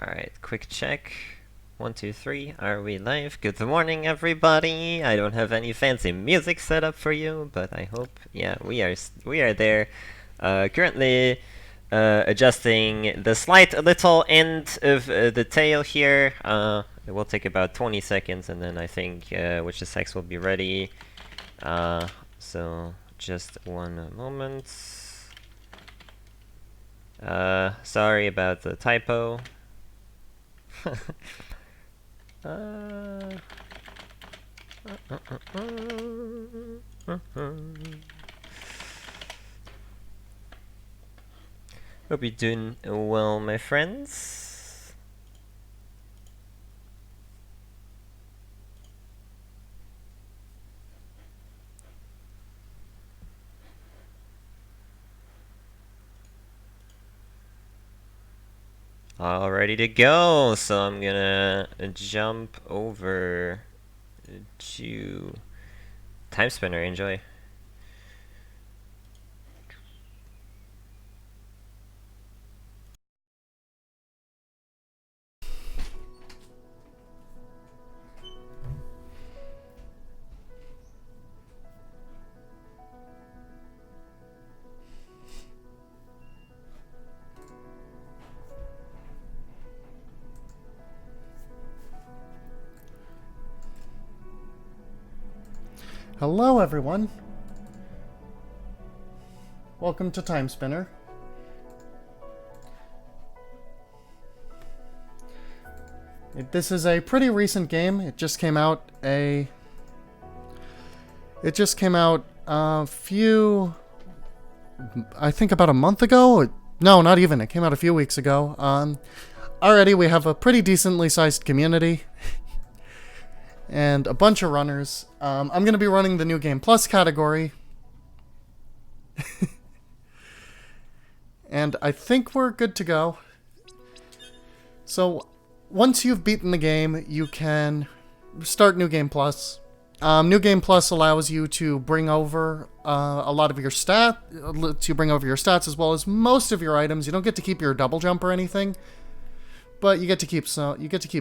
Alright, quick check. 1, 2, 3. Are we live? Good morning, everybody. I don't have any fancy music set up for you, but I hope, yeah, we are there. Currently adjusting the slight little end of the tail here. It will take about 20 seconds, and then I think Which is Sex will be ready. So just one moment. Sorry about the typo. Hope you're doing well, my friends. All ready to go, so I'm gonna jump over to Timespinner. Enjoy. Hello everyone! Welcome to Timespinner. This is a pretty recent game. It just came out a few... I think about a month ago? No, not even. It came out a few weeks ago. Already we have a pretty decently sized community. And a bunch of runners. I'm going to be running the New Game Plus category. And I think we're good to go. So, once you've beaten the game, you can start New Game Plus. New Game Plus allows you to bring over a lot of your stats as well as most of your items. You don't get to keep your double jump or anything, but you get to keep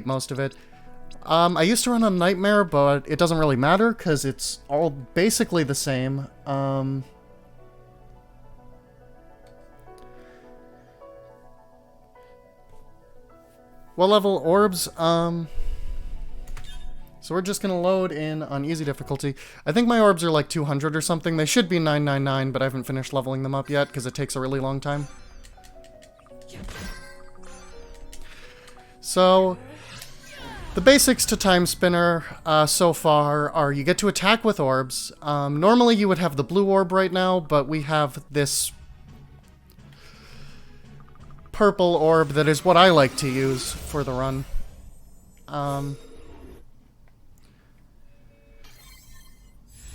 most of it. I used to run on Nightmare, but it doesn't really matter because it's all basically the same. What level orbs? So we're just gonna load in on easy difficulty. I think my orbs are like 200 or something. They should be 999, but I haven't finished leveling them up yet because it takes a really long time. So... the basics to Timespinner so far are you get to attack with orbs. Normally you would have the blue orb right now, but we have this purple orb that is what I like to use for the run.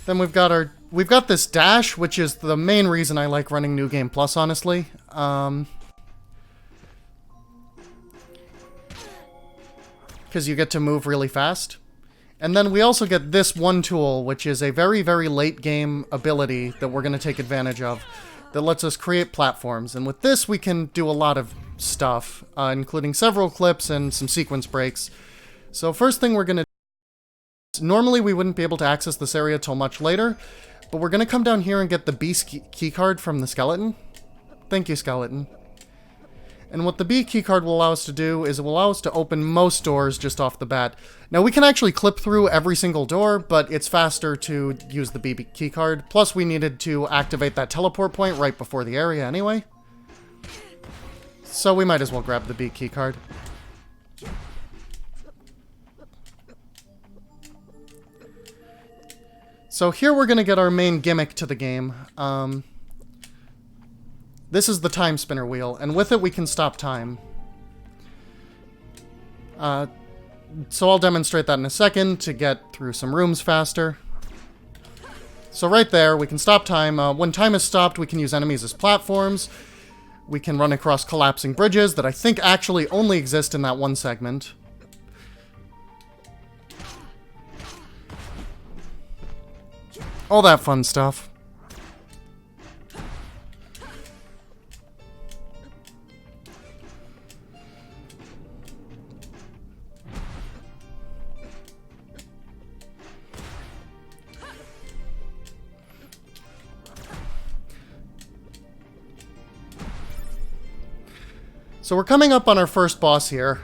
Then we've got this dash, which is the main reason I like running New Game Plus, honestly. Because you get to move really fast. And then we also get this one tool, which is a very, very late game ability that we're going to take advantage of, that lets us create platforms. And with this, we can do a lot of stuff, including several clips and some sequence breaks. So first thing we're going to do, normally we wouldn't be able to access this area till much later, but we're going to come down here and get the B keycard from the skeleton. Thank you, skeleton. And what the B keycard will allow us to do is it will allow us to open most doors just off the bat. Now we can actually clip through every single door, but it's faster to use the B keycard. Plus we needed to activate that teleport point right before the area anyway. So we might as well grab the B keycard. So here we're going to get our main gimmick to the game. This is the Timespinner wheel, and with it we can stop time. So I'll demonstrate that in a second to get through some rooms faster. So right there, we can stop time. When time is stopped, we can use enemies as platforms. We can run across collapsing bridges that I think actually only exist in that one segment. All that fun stuff. So we're coming up on our first boss here.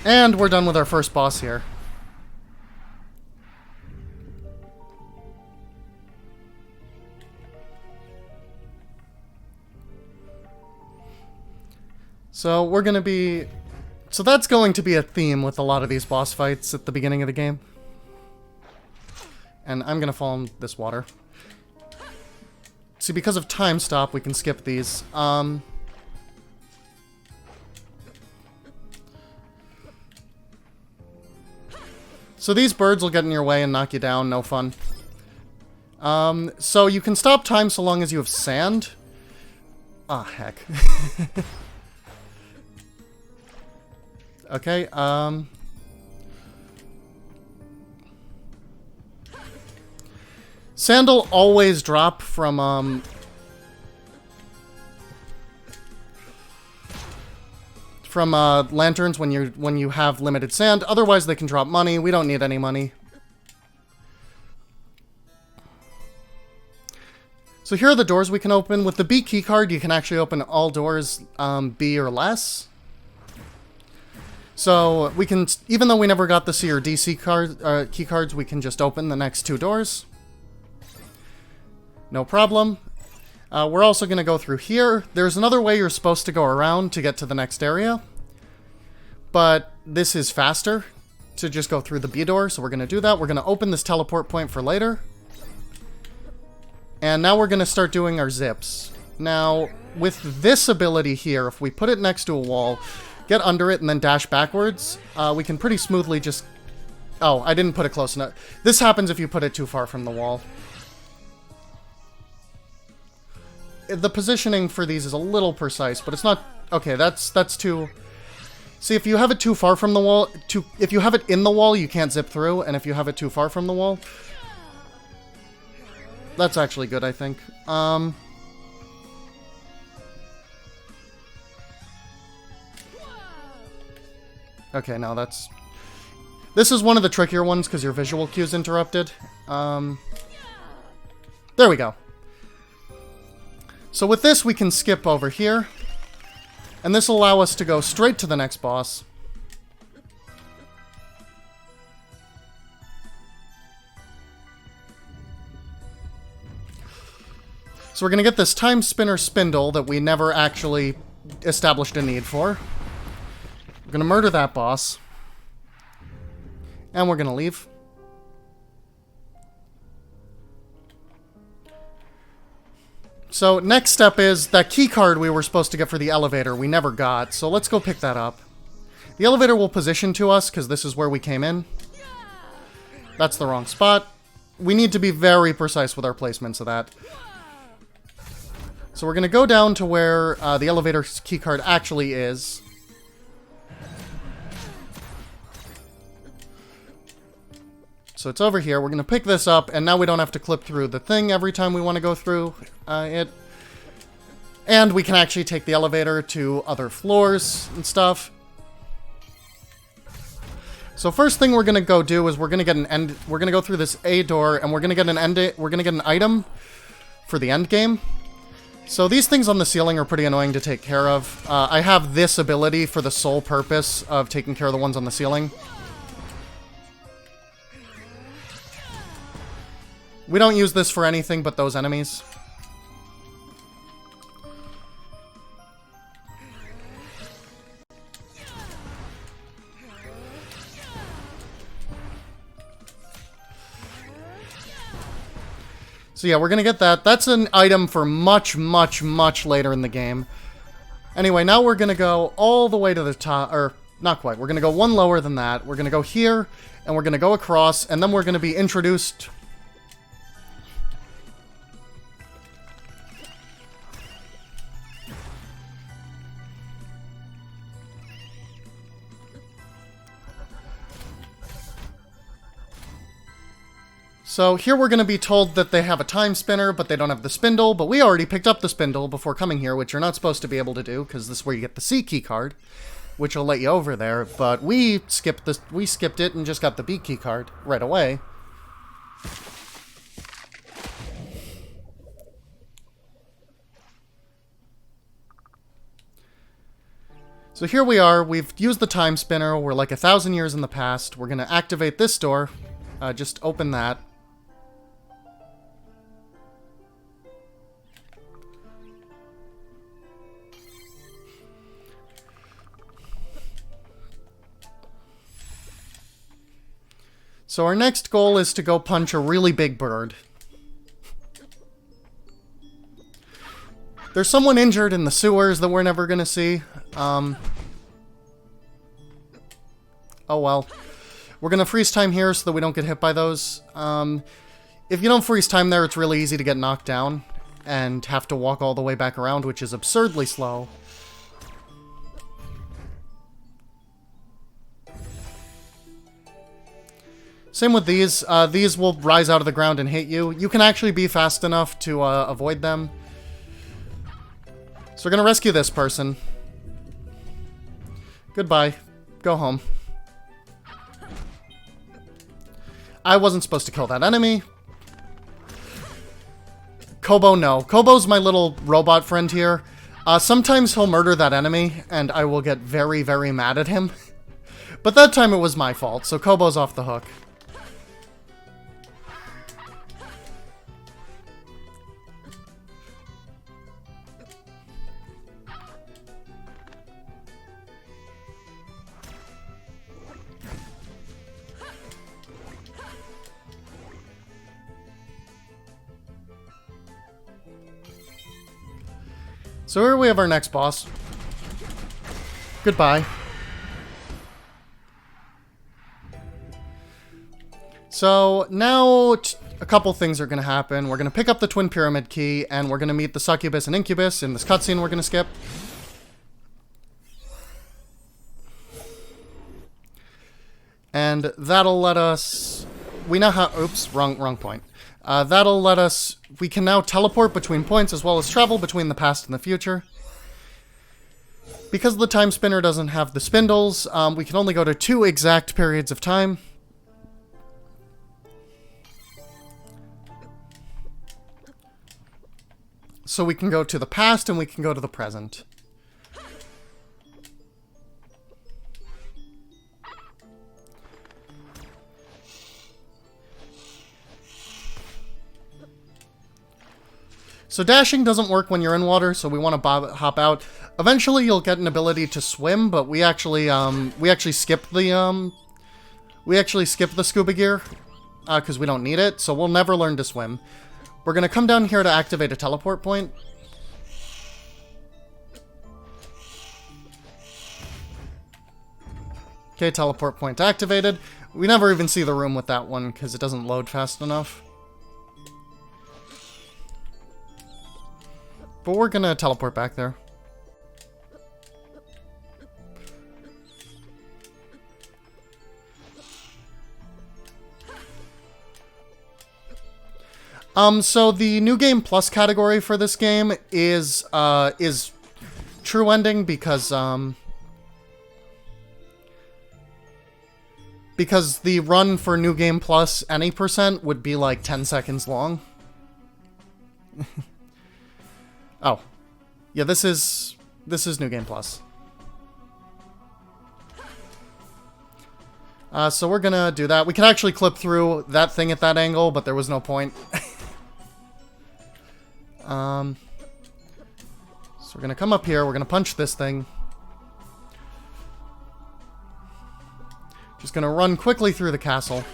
And we're done with our first boss here. So we're going to be... So that's going to be a theme with a lot of these boss fights at the beginning of the game. And I'm going to fall in this water. See, because of time stop, we can skip these. So these birds will get in your way and knock you down, no fun. So you can stop time so long as you have sand. Ah, heck. Okay, sand will always drop from, lanterns when you have limited sand. Otherwise, they can drop money. We don't need any money. So here are the doors we can open. With the B keycard, you can actually open all doors B or less. So we can, even though we never got the C or D key cards, we can just open the next two doors. No problem. We're also going to go through here. There's another way you're supposed to go around to get to the next area. But this is faster to just go through the B door, so we're going to do that. We're going to open this teleport point for later. And now we're going to start doing our zips. Now, with this ability here, if we put it next to a wall, get under it, and then dash backwards, we can pretty smoothly just... Oh, I didn't put it close enough. This happens if you put it too far from the wall. The positioning for these is a little precise, but it's not... Okay, that's too... See, if you have it too far from the wall... If you have it in the wall, you can't zip through, and if you have it too far from the wall... That's actually good, I think. Okay, now that's... This is one of the trickier ones because your visual cue's interrupted. There we go. So with this, we can skip over here. And this will allow us to go straight to the next boss. So we're going to get this Timespinner spindle that we never actually established a need for. We're going to murder that boss. And we're going to leave. So next step is that key card we were supposed to get for the elevator we never got. So let's go pick that up. The elevator will position to us because this is where we came in. That's the wrong spot. We need to be very precise with our placements of that. So we're going to go down to where the elevator keycard actually is. So it's over here. We're going to pick this up, and now we don't have to clip through the thing every time we want to go through it. And we can actually take the elevator to other floors and stuff. So first thing we're going to go do is we're going to get we're going to go through this A door, and we're going to get an item for the end game. So these things on the ceiling are pretty annoying to take care of. I have this ability for the sole purpose of taking care of the ones on the ceiling. We don't use this for anything but those enemies. So yeah, we're gonna get that. That's an item for much, much, much later in the game. Anyway, now we're gonna go all the way to the top, or not quite. We're gonna go one lower than that. We're gonna go here, and we're gonna go across, and then we're gonna be introduced... So here we're going to be told that they have a time spinner, but they don't have the spindle. But we already picked up the spindle before coming here, which you're not supposed to be able to do, because this is where you get the C key card, which will let you over there. But we skipped this. We skipped it and just got the B key card right away. So here we are. We've used the time spinner. We're like 1,000 years in the past. We're going to activate this door. Just open that. So our next goal is to go punch a really big bird. There's someone injured in the sewers that we're never going to see. Oh well. We're going to freeze time here so that we don't get hit by those. If you don't freeze time there, it's really easy to get knocked down and have to walk all the way back around, which is absurdly slow. Same with these. These will rise out of the ground and hit you. You can actually be fast enough to avoid them. So we're going to rescue this person. Goodbye. Go home. I wasn't supposed to kill that enemy. Kobo, no. Kobo's my little robot friend here. Sometimes he'll murder that enemy, and I will get very, very mad at him. But that time it was my fault, so Kobo's off the hook. So here we have our next boss. Goodbye. So now a couple things are going to happen. We're going to pick up the Twin Pyramid Key, and we're going to meet the Succubus and Incubus in this cutscene we're going to skip. And that'll let us... We now have... Oops, wrong point. That'll let us... We can now teleport between points as well as travel between the past and the future. Because the time spinner doesn't have the spindles, we can only go to 2 exact periods of time. So we can go to the past and we can go to the present. So dashing doesn't work when you're in water, so we want to hop out. Eventually, you'll get an ability to swim, but we actually skipped the scuba gear because we don't need it, so we'll never learn to swim. We're gonna come down here to activate a teleport point. Okay, teleport point activated. We never even see the room with that one because it doesn't load fast enough. But we're gonna teleport back there. So the New Game Plus category for this game is True Ending because the run for New Game Plus any percent would be like 10 seconds long. Oh. Yeah, this is New Game Plus. So we're gonna do that. We can actually clip through that thing at that angle, but there was no point. So we're gonna come up here, we're gonna punch this thing. Just gonna run quickly through the castle.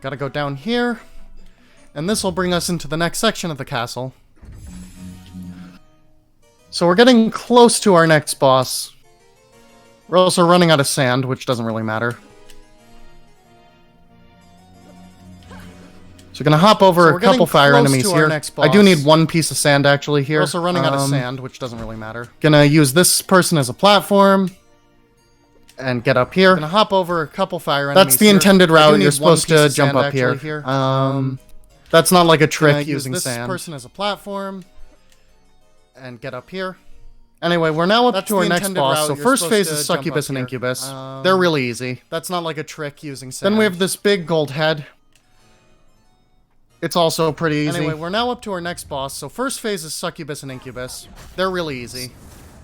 Gotta go down here, and this will bring us into the next section of the castle. So we're getting close to our next boss. We're also running out of sand, which doesn't really matter. So we're gonna hop over a couple fire enemies here. I do need one piece of sand actually here. We're also running out of sand, which doesn't really matter. Gonna use this person as a platform. And get up here. Gonna hop over a couple fire enemies. That's the intended route. You're supposed to jump up here. That's not like a trick using sand. This person as a platform. And get up here. Anyway, we're now up That's to our the next intended boss. route. So You're first supposed phase to is jump Succubus up and here. Incubus. They're really easy. That's not like a trick using sand. Then we have this big gold head. It's also pretty easy. Anyway, we're now up to our next boss. So first phase is Succubus and Incubus. They're really easy.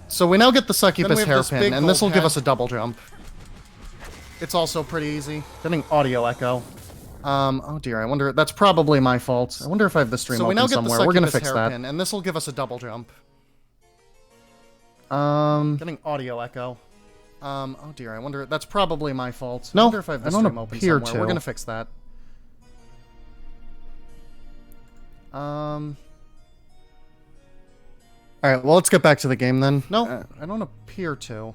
So we now get the Succubus Then we have this hairpin, big and this will gold give head. us a double jump. It's also pretty easy. Getting audio echo. Oh dear, I wonder, that's probably my fault. I wonder if I have the stream So we open now get somewhere. the We're gonna Succubus fix that. hairpin, and this will give us a double jump. Getting Audio echo. oh dear, I wonder, that's probably my fault. No, I wonder if I have the I don't stream open appear somewhere. to. We're gonna fix that. Alright, well, let's get back to the game then. No. I don't appear to.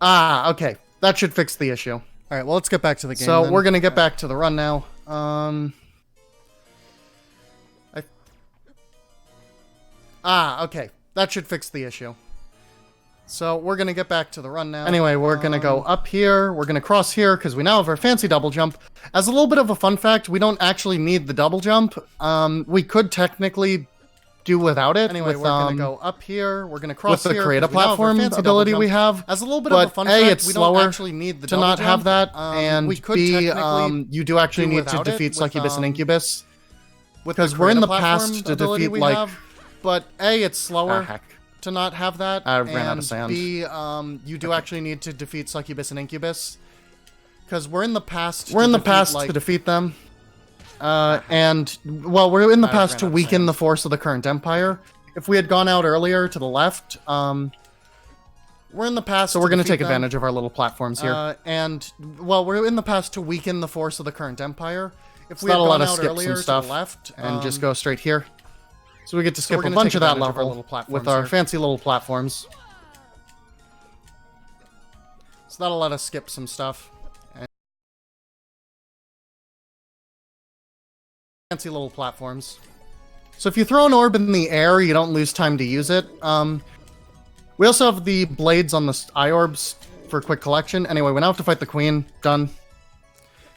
Okay. That should fix the issue. Alright, well, let's get back to the game So then. we're gonna get back to the run now. Okay. That should fix the issue. So we're gonna get back to the run now. Anyway, we're gonna go up here. We're gonna cross here because we now have our fancy double jump. As a little bit of a fun fact, we don't actually need the double jump. We could technically do without it. Anyway, with, we're gonna go up here. We're gonna cross with the here. create a 'cause we now have our platform fancy double ability jump. we have. As a little bit but of a fun A, fact, it's we slower don't actually need the to double not jump. have that, and we could B, technically you do actually do need to without it defeat with, Succubus and Incubus. with because the we're in create a the past platform to ability defeat, we like- have, but A, it's slower Heck. to not have that. I ran out of and sand. B, you do actually need to defeat Succubus and Incubus. Because we're in the past We're in the defeat, past like, to defeat them. And, well, we're in the I past ran to out of weaken sand. the force of the current empire. If we had gone out earlier to the left, we're in the past so we're going to defeat take them. advantage of our little platforms here. And, well, we're in the past to weaken the force of the current empire. If So we had that'll gone let us out skip earlier some stuff to the left, and just go straight here. So we get to skip we're a gonna bunch take of that advantage of our level little platforms with our here. fancy little platforms. So that'll let us skip some stuff. Fancy little platforms. So if you throw an orb in the air, you don't lose time to use it. We also have the blades on the eye orbs for quick collection. Anyway, we now have to fight the queen. Done.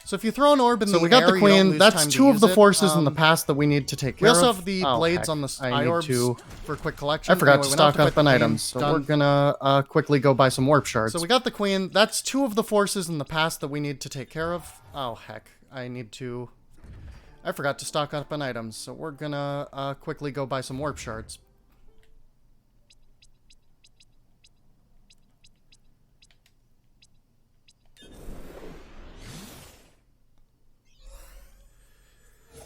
So if you throw an orb in So the we got air, the you don't queen. lose That's time to two of use the it. forces in the past that we need to take care We of. also have the Oh, blades heck. on the I eye need orbs to- for quick collection. I forgot Anyway, to we now have stock up fight on the queen. items, so Done. we're gonna quickly go buy some warp shards. So we got the queen. That's two of the forces in the past that we need to take care of. Oh, heck. I forgot to stock up on items, so we're gonna quickly go buy some warp shards.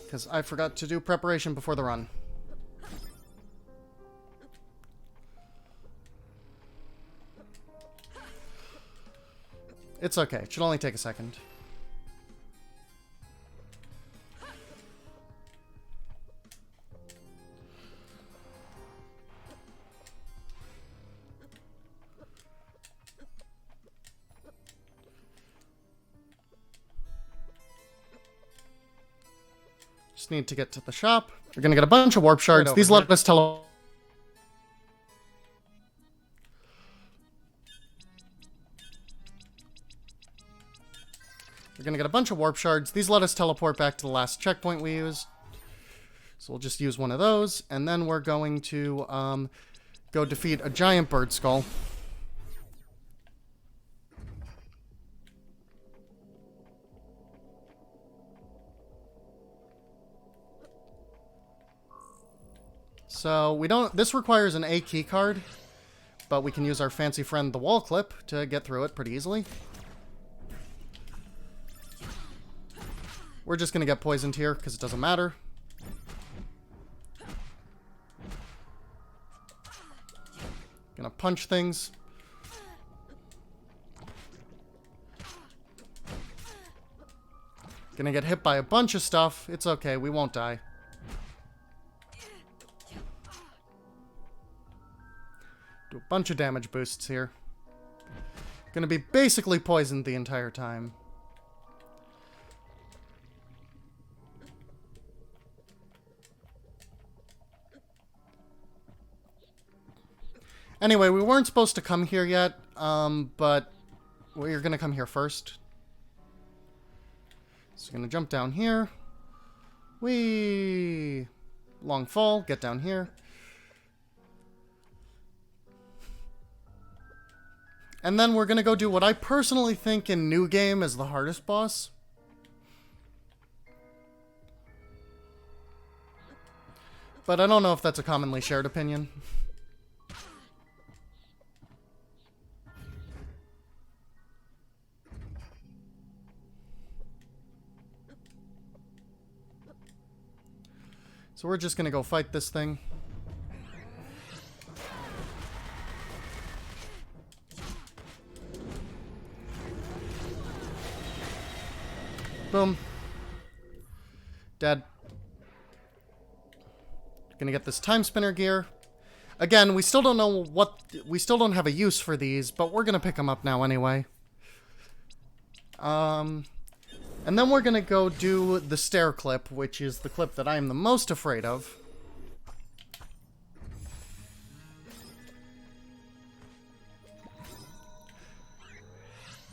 Because I forgot to do preparation before the run. It's okay. It should only take a second. Just need to get to the shop. We're gonna get a bunch of warp shards. over These here. let us tell. We're gonna get a bunch of warp shards. These let us teleport back to the last checkpoint we used. So we'll just use one of those, and then we're going to go defeat a giant bird skull. So we don't. This requires an A key card, but we can use our fancy friend the wall clip to get through it pretty easily. We're just gonna get poisoned here because it doesn't matter. Gonna punch things. Gonna get hit by a bunch of stuff. It's okay, we won't die. Do a bunch of damage boosts here. Gonna be basically poisoned the entire time. Anyway, we weren't supposed to come here yet, but we're gonna come here first. So we're gonna jump down here. Whee! long fall, get down here. And then we're gonna go do what I personally think in New Game is the hardest boss. But I don't know if that's a commonly shared opinion. So we're just gonna go fight this thing. Boom. Dead. Gonna get this Timespinner gear. Again, we still don't know what... We still don't have a use for these, but we're gonna pick them up now anyway. And then we're gonna go do the stair clip, which is the clip that I am the most afraid of.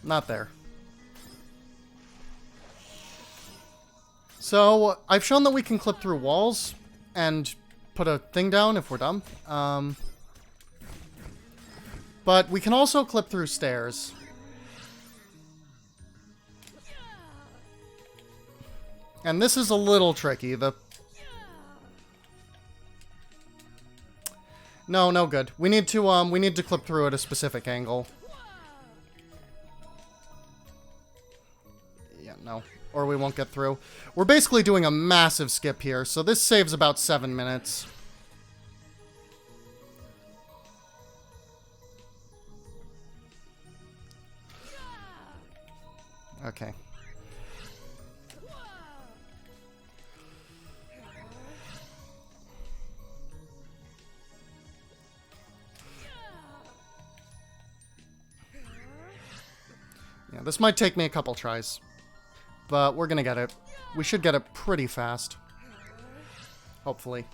Not there. So, I've shown that we can clip through walls and put a thing down if we're dumb. But we can also clip through stairs. And this is a little tricky. No good. We need to clip through at a specific angle. Yeah, no. Or we won't get through. We're basically doing a massive skip here, so this saves about 7 minutes. Okay. Yeah, this might take me a couple tries. But we're gonna get it. We should get it pretty fast. Hopefully.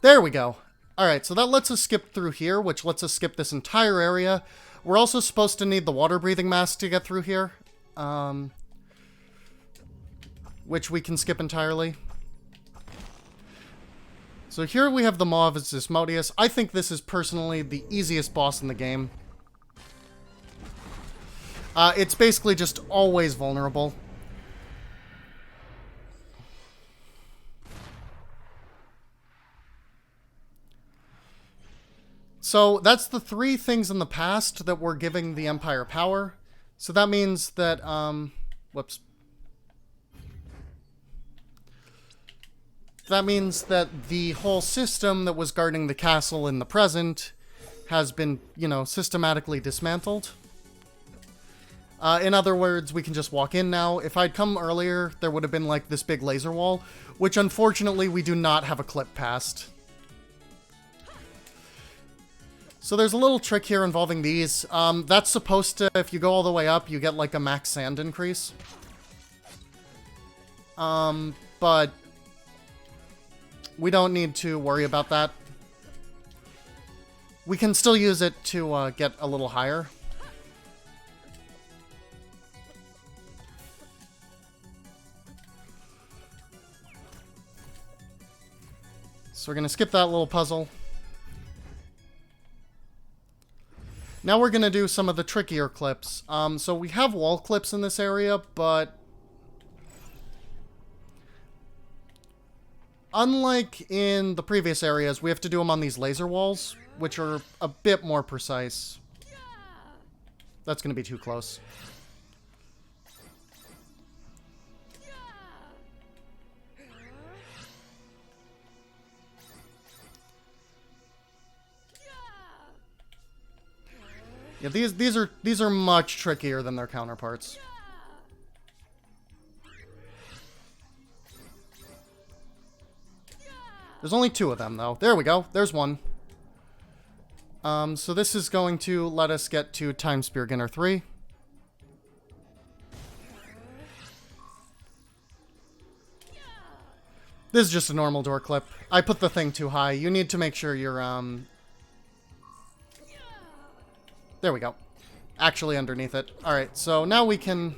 There we go. Alright, so that lets us skip through here, which lets us skip this entire area. We're also supposed to need the water-breathing mask to get through here. Which we can skip entirely. So here we have the Maw of Asmodeus. I think this is personally the easiest boss in the game. It's basically just always vulnerable. So that's the 3 things in the past that were giving the Empire power. So that means that, whoops. That means that the whole system that was guarding the castle in the present has been, you know, systematically dismantled. In other words, we can just walk in now. If I'd come earlier, there would have been, like, this big laser wall, which unfortunately we do not have a clip past. So there's a little trick here involving these. That's supposed to, if you go all the way up, you get, like, a max sand increase. But we don't need to worry about that. We can still use it to get a little higher. So we're going to skip that little puzzle. Now we're going to do some of the trickier clips. So we have wall clips in this area, but unlike in the previous areas, we have to do them on these laser walls, which are a bit more precise. That's going to be too close. Yeah, these are much trickier than their counterparts. There's only 2 of them, though. There we go. There's one. So this is going to let us get to Timespinner 3. This is just a normal door clip. I put the thing too high. You need to make sure you're, there we go. Actually underneath it. Alright, so now we can...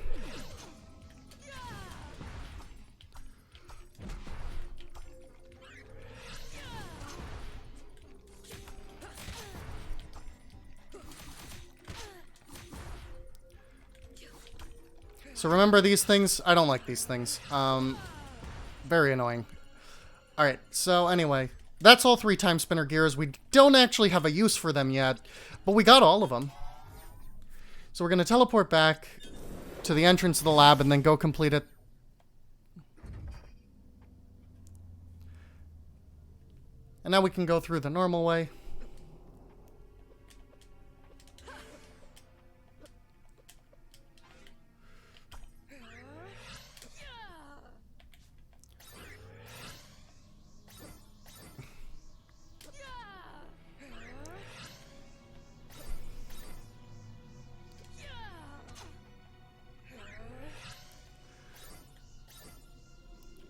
So remember these things? I don't like these things. Very annoying. Alright, so anyway. That's all 3 Timespinner gears. We don't actually have a use for them yet, but we got all of them. So we're going to teleport back to the entrance of the lab and then go complete it. And now we can go through the normal way.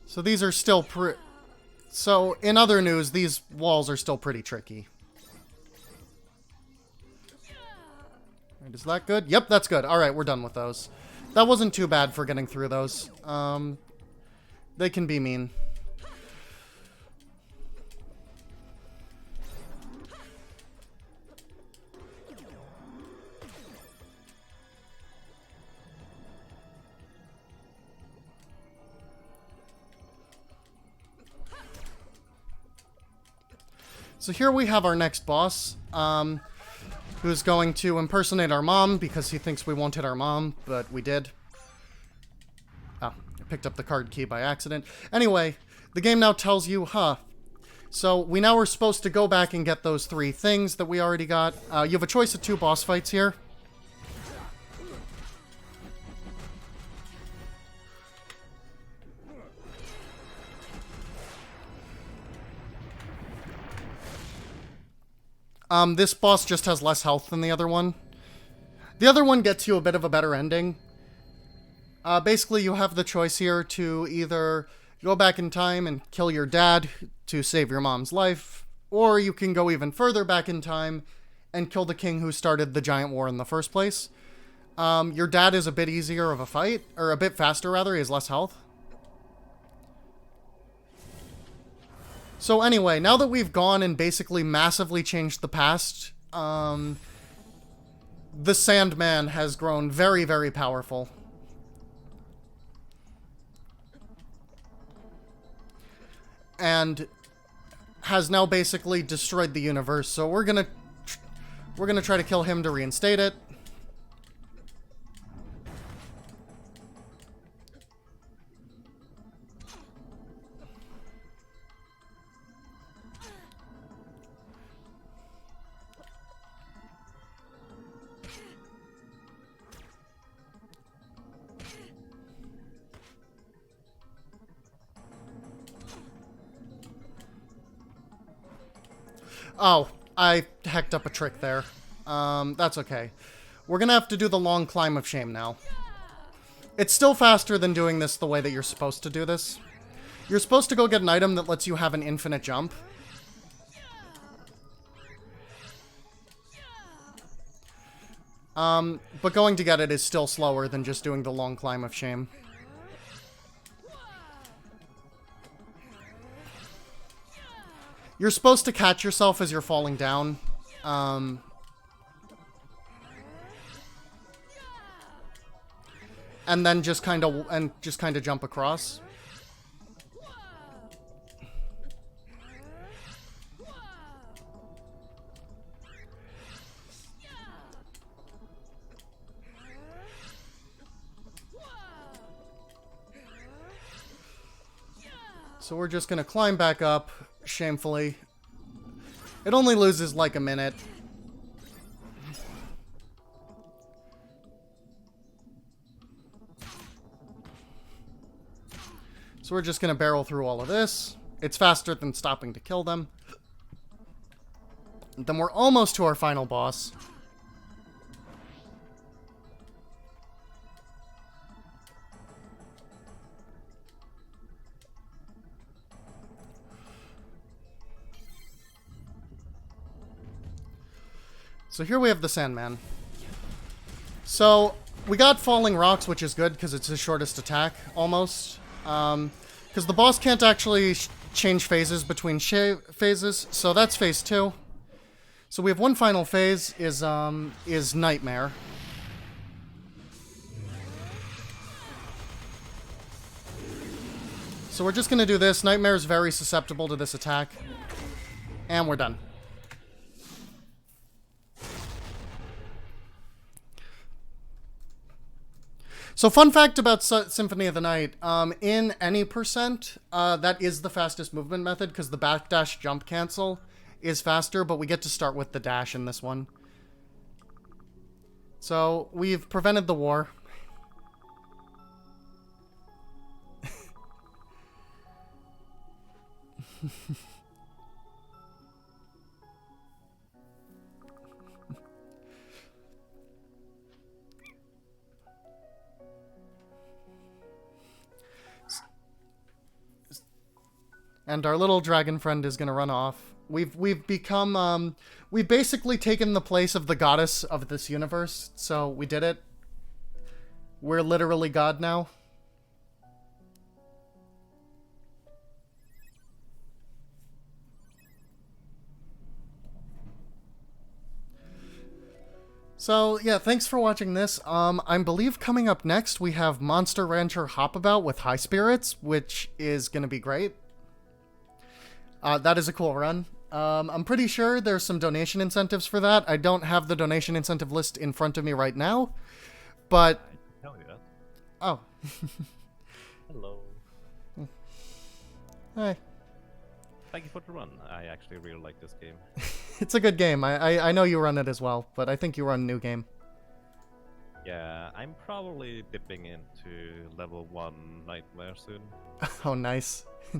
So these are still So, in other news, these walls are still pretty tricky. Right, is that good? Yep, that's good. Alright, we're done with those. That wasn't too bad for getting through those. They can be mean. So here we have our next boss, who's going to impersonate our mom because he thinks we won't hit our mom, but we did. Ah, I picked up the card key by accident. Anyway, the game now tells you, so we now are supposed to go back and get those 3 things that we already got. You have a choice of 2 boss fights here. This boss just has less health than the other one. The other one gets you a bit of a better ending. Basically, you have the choice here to either go back in time and kill your dad to save your mom's life, or you can go even further back in time and kill the king who started the giant war in the first place. Your dad is a bit easier of a fight, or a bit faster rather, he has less health. So anyway, now that we've gone and basically massively changed the past, the Sandman has grown very, very powerful. And has now basically destroyed the universe. So we're gonna try to kill him to reinstate it. Oh, I hecked up a trick there. That's okay. We're gonna have to do the long climb of shame now. It's still faster than doing this the way that you're supposed to do this. You're supposed to go get an item that lets you have an infinite jump. But going to get it is still slower than just doing the long climb of shame. You're supposed to catch yourself as you're falling down. And then just kind of jump across. So we're just gonna climb back up, shamefully. It only loses like a minute. So we're just gonna barrel through all of this. It's faster than stopping to kill them. Then we're almost to our final boss. So here we have the Sandman. So we got Falling Rocks, which is good because it's his shortest attack, almost. Because the boss can't actually change phases between phases, so that's phase 2. So we have one final phase, is Nightmare. So we're just gonna do this. Nightmare is very susceptible to this attack. And we're done. So fun fact about Symphony of the Night, in any percent, that is the fastest movement method because the backdash jump cancel is faster, but we get to start with the dash in this one. So we've prevented the war. And our little dragon friend is gonna run off. We've become we've basically taken the place of the goddess of this universe. So we did it. We're literally God now. So, yeah, thanks for watching this. I believe coming up next, we have Monster Rancher Hopabout with High Spirits, which is going to be great. That is a cool run. I'm pretty sure there's some donation incentives for that. I don't have the donation incentive list in front of me right now, but... I tell you that. Oh. Hello. Hi. Thank you for the run. I actually really like this game. It's a good game. I know you run it as well, but I think you run New Game. Yeah, I'm probably dipping into level 1 Nightmare soon. Oh, nice. I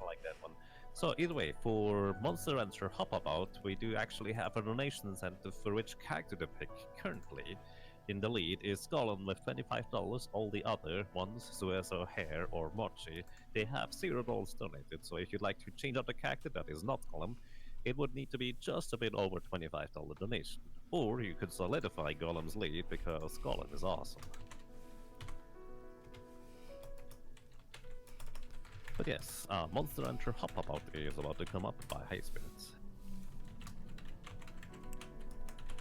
like that one. So either way, for Monster Rancher Hopabout, we do actually have a donation incentive for which character to pick. Currently, in the lead is Gollum with $25. All the other ones, Suezo, Hare, or Mochi, they have $0 donated. So if you'd like to change out a character that is not Gollum, it would need to be just a bit over $25 donation. Or you could solidify Gollum's lead because Gollum is awesome. But yes, Monster Rancher Hopabout is about to come up by High Spirits.